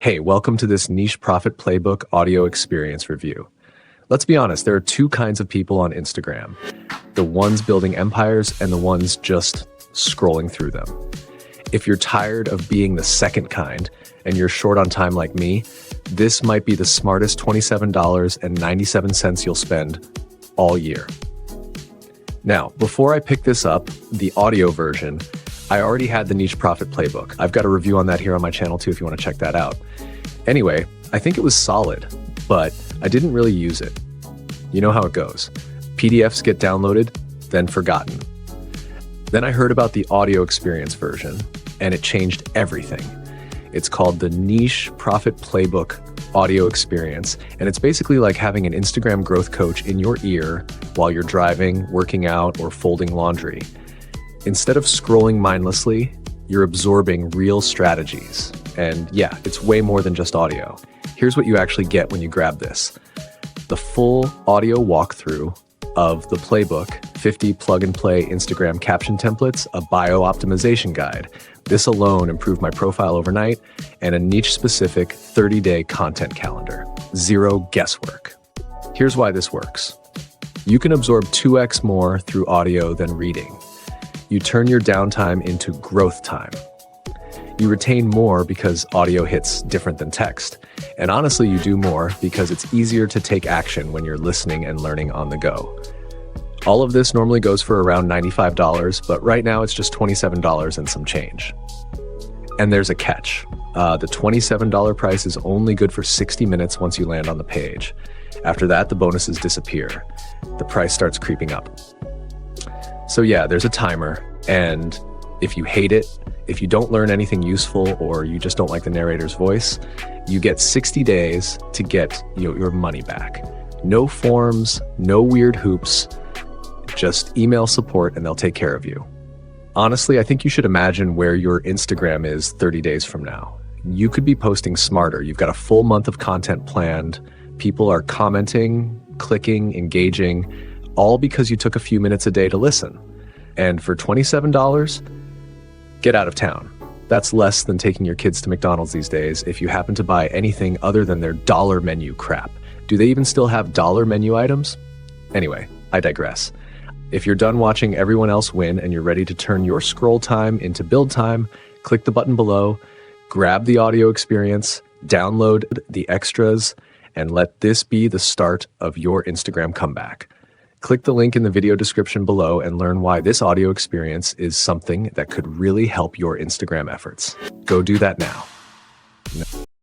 Hey, welcome to this niche profit playbook audio experience review. Let's be honest, there are two kinds of people on Instagram. The ones building empires and the ones just scrolling through them. If you're tired of being the second kind and you're short on time like me, this might be the smartest $27.97 you'll spend all year. Now, before I pick this up, the audio version, I already had the niche profit playbook. I've got a review on that here on my channel too if you want to check that out. Anyway, I think it was solid, but I didn't really use it. You know how it goes. PDFs get downloaded, then forgotten. Then I heard about the audio experience version, and it changed everything. It's called the Niche Profit Playbook Audio Experience, and it's basically like having an Instagram growth coach in your ear while you're driving, working out, or folding laundry. Instead of scrolling mindlessly, you're absorbing real strategies. And yeah, it's way more than just audio. Here's what you actually get when you grab this. The full audio walkthrough of the playbook, 50 plug-and-play Instagram caption templates, a bio optimization guide. This alone improved my profile overnight, and a niche-specific 30-day content calendar. Zero guesswork. Here's why this works. You can absorb 2x more through audio than reading. You turn your downtime into growth time. You retain more because audio hits different than text. And honestly, you do more because it's easier to take action when you're listening and learning on the go. All of this normally goes for around $95, but right now it's just $27 and some change. And there's a catch. The $27 price is only good for 60 minutes once you land on the page. After that, the bonuses disappear. The price starts creeping up. So yeah, there's a timer, and if you hate it, if you don't learn anything useful, or you just don't like the narrator's voice, you get 60 days to get your money back. No forms, no weird hoops, just email support and they'll take care of you. Honestly, I think you should imagine where your Instagram is 30 days from now. You could be posting smarter. You've got a full month of content planned. People are commenting, clicking, engaging, all because you took a few minutes a day to listen. And for $27, get out of town. That's less than taking your kids to McDonald's these days if you happen to buy anything other than their dollar menu crap. Do they even still have dollar menu items? Anyway, I digress. If you're done watching everyone else win and you're ready to turn your scroll time into build time, click the button below, grab the audio experience, download the extras, and let this be the start of your Instagram comeback. Click the link in the video description below and learn why this audio experience is something that could really help your Instagram efforts. Go do that now.